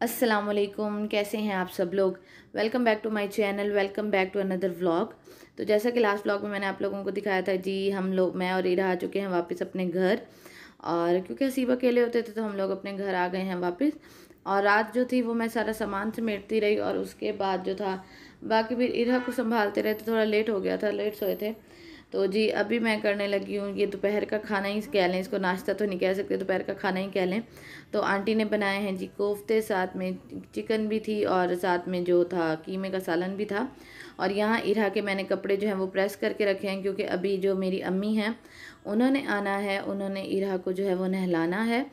अस्सलामुअलैकुम, कैसे हैं आप सब लोग। Welcome back to my channel, welcome back to another vlog. तो जैसा कि लास्ट व्लॉग में मैंने आप लोगों को दिखाया था जी, हम लोग मैं और इरा आ चुके हैं वापस अपने घर। और क्योंकि हसीब अकेले होते थे तो हम लोग अपने घर आ गए हैं वापस। और रात जो थी वो मैं सारा सामान समेटती रही और उसके बाद जो था बाकी फिर इरा को संभालते रहे, तो थोड़ा लेट हो गया था, लेट सोए थे। तो जी अभी मैं करने लगी हूँ, ये दोपहर का खाना ही कह लें, इसको नाश्ता तो नहीं कह सकते, दोपहर का खाना ही कह लें। तो आंटी ने बनाए हैं जी कोफ्ते, साथ में चिकन भी थी और साथ में जो था कीमे का सालन भी था। और यहाँ इरा के मैंने कपड़े जो हैं वो प्रेस करके रखे हैं, क्योंकि अभी जो मेरी अम्मी हैं उन्होंने आना है, उन्होंने इरा को जो है वो नहलाना है।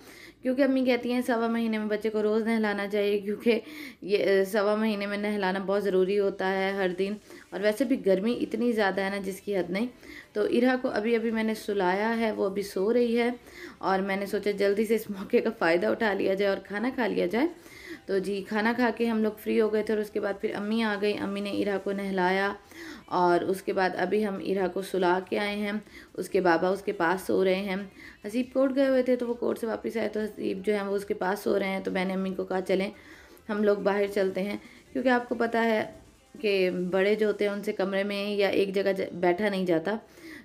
क्योंकि अम्मी कहती हैं सवा महीने में बच्चे को रोज़ नहलाना चाहिए, क्योंकि ये सवा महीने में नहलाना बहुत ज़रूरी होता है हर दिन। और वैसे भी गर्मी इतनी ज़्यादा है ना जिसकी हद नहीं। तो इरा को अभी अभी मैंने सुलाया है, वो अभी सो रही है। और मैंने सोचा जल्दी से इस मौके का फ़ायदा उठा लिया जाए और खाना खा लिया जाए। तो जी खाना खा के हम लोग फ्री हो गए थे और उसके बाद फिर अम्मी आ गई, अम्मी ने इरा को नहलाया। और उसके बाद अभी हम इरा को सुला के आए हैं, उसके बाबा उसके पास सो रहे हैं। हसीब कोर्ट गए हुए थे तो वो कोर्ट से वापस आए तो हसीब जो है वो उसके पास सो रहे हैं। तो मैंने अम्मी को कहा चलें हम लोग बाहर चलते हैं, क्योंकि आपको पता है कि बड़े जो होते हैं उनसे कमरे में या एक जगह बैठा नहीं जाता।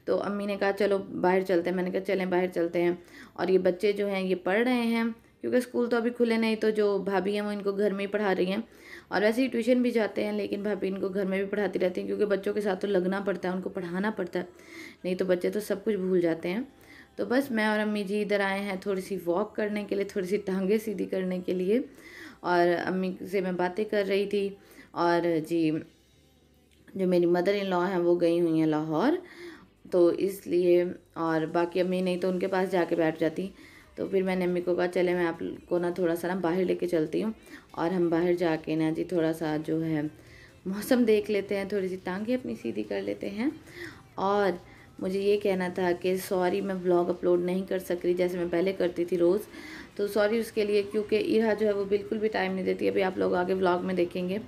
तो अम्मी ने कहा चलो बाहर चलते हैं, मैंने कहा चलें बाहर चलते हैं। और ये बच्चे जो हैं ये पढ़ रहे हैं, क्योंकि स्कूल तो अभी खुले नहीं, तो जो भाभी हैं वो इनको घर में ही पढ़ा रही हैं। और वैसे ही ट्यूशन भी जाते हैं, लेकिन भाभी इनको घर में भी पढ़ाती रहती हैं, क्योंकि बच्चों के साथ तो लगना पड़ता है, उनको पढ़ाना पड़ता है, नहीं तो बच्चे तो सब कुछ भूल जाते हैं। तो बस मैं और अम्मी जी इधर आए हैं थोड़ी सी वॉक करने के लिए, थोड़ी सी टांगें सीधी करने के लिए। और अम्मी से मैं बातें कर रही थी। और जी जो मेरी मदर इन लॉ हैं वो गई हुई हैं लाहौर, तो इसलिए। और बाकी अम्मी नहीं तो उनके पास जाके बैठ जाती। तो फिर मैंने अम्मी को कहा चले मैं आपको ना थोड़ा सा ना बाहर लेके चलती हूँ, और हम बाहर जाके ना जी थोड़ा सा जो है मौसम देख लेते हैं, थोड़ी सी टांगें अपनी सीधी कर लेते हैं। और मुझे ये कहना था कि सॉरी मैं व्लॉग अपलोड नहीं कर सक रही जैसे मैं पहले करती थी रोज़। तो सॉरी उसके लिए, क्योंकि इरा जो है वो बिल्कुल भी टाइम नहीं देती। अभी आप लोग आगे व्लॉग में देखेंगे,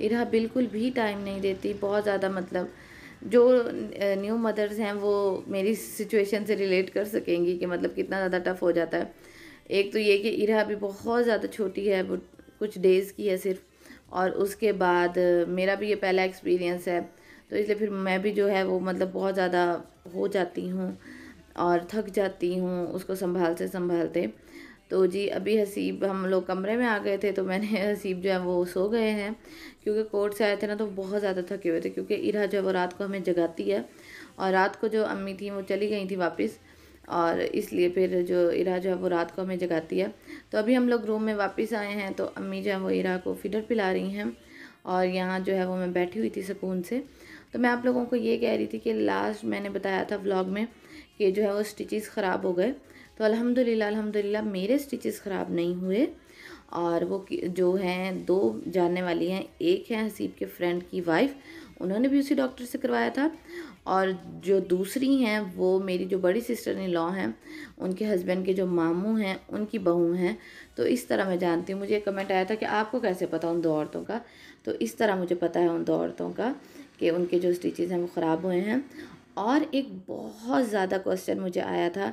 इरा बिल्कुल भी टाइम नहीं देती, बहुत ज़्यादा। मतलब जो न्यू मदर्स हैं वो मेरी सिचुएशन से रिलेट कर सकेंगी कि मतलब कितना ज़्यादा टफ़ हो जाता है। एक तो ये कि इरा अभी बहुत ज़्यादा छोटी है, वो कुछ डेज़ की है सिर्फ। और उसके बाद मेरा भी ये पहला एक्सपीरियंस है, तो इसलिए फिर मैं भी जो है वो मतलब बहुत ज़्यादा हो जाती हूँ और थक जाती हूँ उसको संभालते संभालते। तो जी अभी हसीब हम लोग कमरे में आ गए थे, तो मैंने हसीब जो है वो सो गए हैं, क्योंकि कोर्ट से आए थे ना तो बहुत ज़्यादा थके हुए थे। क्योंकि इरा जो है वो रात को हमें जगाती है, और रात को जो अम्मी थी वो चली गई थी वापस, और इसलिए फिर जो इरा जो है वो रात को हमें जगाती है। तो अभी हम लोग रूम में वापस आए हैं, तो अम्मी जो है वो इरा को फीडर पिला रही हैं, और यहाँ जो है वो मैं बैठी हुई थी सुकून से। तो मैं आप लोगों को ये कह रही थी कि लास्ट मैंने बताया था व्लॉग में कि जो है वो स्टिचेस ख़राब हो गए। तो अल्हम्दुलिल्लाह अल्हम्दुलिल्लाह मेरे स्टिचेस ख़राब नहीं हुए। और वो जो हैं दो जानने वाली हैं, एक है हसीब के फ्रेंड की वाइफ, उन्होंने भी उसी डॉक्टर से करवाया था। और जो दूसरी हैं वो मेरी जो बड़ी सिस्टर इन लॉ हैं, उनके हस्बैंड के जो मामू हैं उनकी बहू हैं। तो इस तरह मैं जानती हूँ। मुझे एक कमेंट आया था कि आपको कैसे पता उन दो औरतों का, तो इस तरह मुझे पता है उन दो औरतों का कि उनके जो स्टिचेस हैं वो ख़राब हुए हैं। और एक बहुत ज़्यादा क्वेश्चन मुझे आया था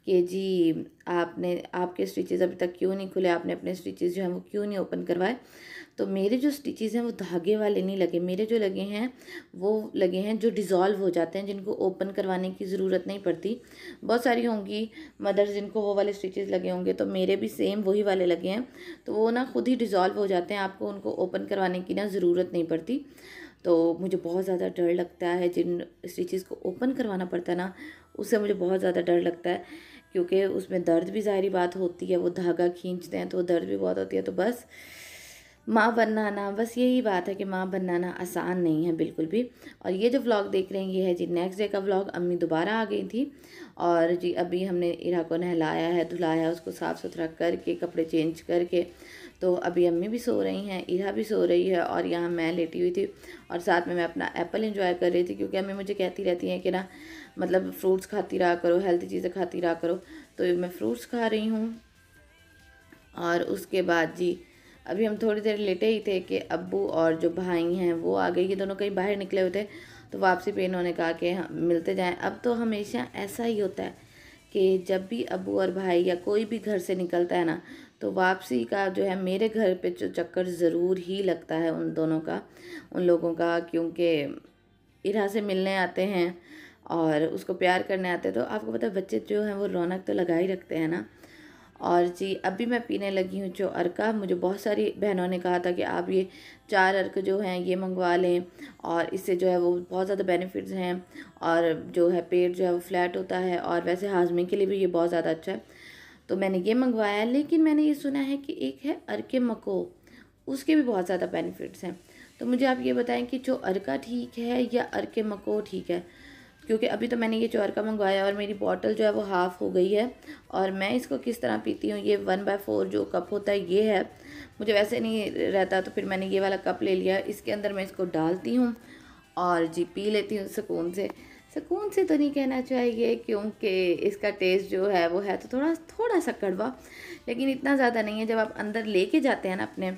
कि जी आपके स्टिचेस अभी तक क्यों नहीं खुले, आपने अपने स्टिचेस जो हैं वो क्यों नहीं ओपन करवाए। तो मेरे जो स्टिचेस हैं वो धागे वाले नहीं लगे, मेरे जो लगे हैं वो लगे हैं जो डिज़ोल्व हो जाते हैं, जिनको ओपन करवाने की ज़रूरत नहीं पड़ती। बहुत सारी होंगी मदर्स जिनको वो वाले स्टिचेस लगे होंगे, तो मेरे भी सेम वही वाले लगे हैं। तो वो ना खुद ही डिज़ोल्व हो जाते हैं, आपको उनको ओपन करवाने की ना ज़रूरत नहीं पड़ती। तो मुझे बहुत ज़्यादा डर लगता है जिन स्टिचेस को ओपन करवाना पड़ता है ना, उससे मुझे बहुत ज़्यादा डर लगता है, क्योंकि उसमें दर्द भी ज़ाहिरी बात होती है, वो धागा खींचते हैं तो दर्द भी बहुत होती है। तो बस माँ बनना ना, बस यही बात है कि माँ बनना ना आसान नहीं है बिल्कुल भी। और ये जो व्लॉग देख रहे हैं ये है जी नेक्स्ट डे का व्लॉग। अम्मी दोबारा आ गई थी, और जी अभी हमने इरा को नहलाया है, धुलाया, उसको साफ़ सुथरा करके कपड़े चेंज करके। तो अभी अम्मी भी सो रही हैं, इरा भी सो रही है, और यहाँ मैं लेटी हुई थी और साथ में मैं अपना एप्पल एंजॉय कर रही थी। क्योंकि अम्मी मुझे कहती रहती हैं कि ना मतलब फ्रूट्स खाती रहा करो, हेल्दी चीज़ें खाती रहा करो, तो मैं फ्रूट्स खा रही हूँ। और उसके बाद जी अभी हम थोड़ी देर लेटे ही थे कि अब्बू और जो भाई हैं वो आ गए, ये दोनों कहीं बाहर निकले हुए थे। तो वापसी पे इन्होंने कहा कि हम मिलते जाएं। अब तो हमेशा ऐसा ही होता है कि जब भी अब्बू और भाई या कोई भी घर से निकलता है ना, तो तो वापसी का जो है मेरे घर पे जो चक्कर ज़रूर ही लगता है उन दोनों का, उन लोगों का, क्योंकि इरा से मिलने आते हैं और उसको प्यार करने आते हैं। तो आपको पता है बच्चे जो हैं वो रौनक तो लगा ही रखते हैं ना। और जी अभी मैं पीने लगी हूँ जो अर्का। मुझे बहुत सारी बहनों ने कहा था कि आप ये 4 अर्क जो हैं ये मंगवा लें, और इससे जो है वो बहुत ज़्यादा बेनिफिट्स हैं, और जो है पेट जो है वो फ्लैट होता है, और वैसे हाजमे के लिए भी ये बहुत ज़्यादा अच्छा है। तो मैंने ये मंगवाया। लेकिन मैंने ये सुना है कि एक है अर्के मको, उसके भी बहुत ज़्यादा बेनिफिट्स हैं। तो मुझे आप ये बताएं कि जो अर्का ठीक है या अर्के मको ठीक है, क्योंकि अभी तो मैंने ये जो अर्का मंगवाया और मेरी बॉटल जो है वो हाफ़ हो गई है। और मैं इसको किस तरह पीती हूँ, ये 1/4 जो कप होता है ये है। मुझे वैसे नहीं रहता तो फिर मैंने ये वाला कप ले लिया। इसके अंदर मैं इसको डालती हूँ और जी पी लेती हूँ सुकून से। सुकून से तो नहीं कहना चाहिए, क्योंकि इसका टेस्ट जो है वो है तो थोड़ा थोड़ा सा कड़वा, लेकिन इतना ज़्यादा नहीं है। जब आप अंदर लेके जाते हैं ना अपने,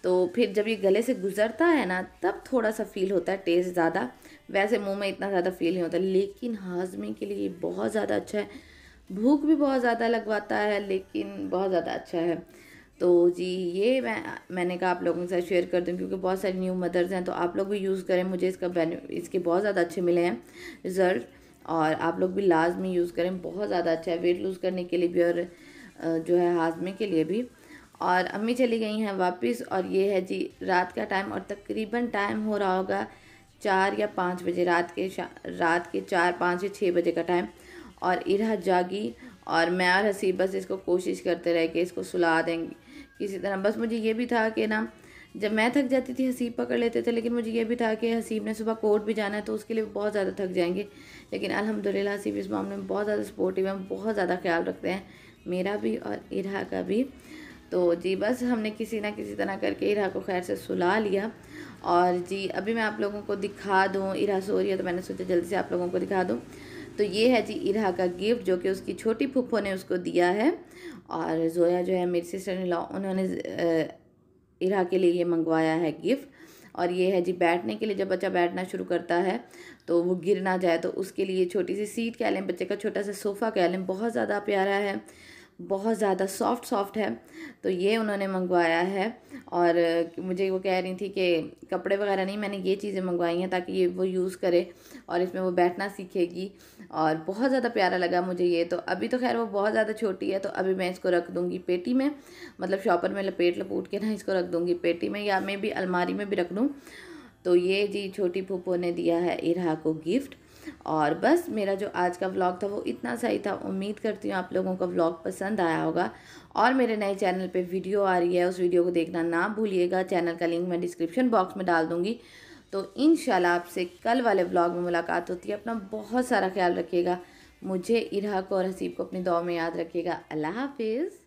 तो फिर जब ये गले से गुज़रता है ना तब थोड़ा सा फ़ील होता है टेस्ट ज़्यादा। वैसे मुंह में इतना ज़्यादा फ़ील नहीं होता, लेकिन हाजमे के लिए बहुत ज़्यादा अच्छा है। भूख भी बहुत ज़्यादा लगवाता है, लेकिन बहुत ज़्यादा अच्छा है। तो जी ये मैंने कहा आप लोगों के साथ शेयर कर दूं, क्योंकि बहुत सारी न्यू मदर्स हैं, तो आप लोग भी यूज़ करें। मुझे इसके बहुत ज़्यादा अच्छे मिले हैं रिज़ल्ट, और आप लोग भी लाजमी यूज़ करें। बहुत ज़्यादा अच्छा है वेट लूज़ करने के लिए भी, और जो है हाजमे के लिए भी। और अम्मी चली गई हैं वापस, और ये है जी रात का टाइम, और तकरीबन टाइम हो रहा होगा 4 या 5 बजे, रात के 4, 5 या 6 बजे का टाइम। और इरा जागी, और मैं और हसीब बस इसको कोशिश करते रहे कि इसको सुला देंगे किसी तरह। बस मुझे ये भी था कि ना, जब मैं थक जाती थी हसीब पकड़ लेते थे, लेकिन मुझे ये भी था कि हसीब ने सुबह कोर्ट भी जाना है, तो उसके लिए बहुत ज़्यादा थक जाएंगे। लेकिन अल्हम्दुलिल्लाह हसीब इस मामले में बहुत ज़्यादा सपोर्टिव है, बहुत ज़्यादा ख्याल रखते हैं, मेरा भी और इरा का भी। तो जी बस हमने किसी ना किसी तरह करके इरा को खैर से सुला लिया। और जी अभी मैं आप लोगों को दिखा दूँ, इरा सो रही है तो मैंने सोचा जल्दी से आप लोगों को दिखा दूँ। तो ये है जी इरा का गिफ्ट, जो कि उसकी छोटी फूफो ने उसको दिया है। और जोया जो है मेरी सिस्टर इन लॉ, उन्होंने इरा के लिए ये मंगवाया है गिफ्ट। और ये है जी बैठने के लिए, जब बच्चा बैठना शुरू करता है तो वो गिर ना जाए, तो उसके लिए छोटी सी सीट कह लें, बच्चे का छोटा सा सोफ़ा कह लें। बहुत ज़्यादा प्यारा है, बहुत ज़्यादा सॉफ्ट है। तो ये उन्होंने मंगवाया है। और मुझे वो कह रही थी कि कपड़े वगैरह नहीं, मैंने ये चीज़ें मंगवाई हैं ताकि ये वो यूज़ करे और इसमें वो बैठना सीखेगी। और बहुत ज़्यादा प्यारा लगा मुझे ये। तो अभी तो खैर वो बहुत ज़्यादा छोटी है, तो अभी मैं इसको रख दूँगी पेटी में, मतलब शॉपर में लपूट के ना इसको रख दूँगी पेटी में, या मैं भी अलमारी में भी रख दूँ। तो ये जी छोटी फूफो ने दिया है इरा को गिफ्ट। और बस मेरा जो आज का व्लॉग था वो इतना सही था। उम्मीद करती हूँ आप लोगों को व्लॉग पसंद आया होगा। और मेरे नए चैनल पे वीडियो आ रही है, उस वीडियो को देखना ना भूलिएगा। चैनल का लिंक मैं डिस्क्रिप्शन बॉक्स में डाल दूँगी। तो इंशाल्लाह आपसे कल वाले व्लॉग में मुलाकात होती है। अपना बहुत सारा ख्याल रखिएगा। मुझे, इरा को और हसीब को अपनी दुआ में याद रखिएगा। अल्लाह हाफिज़।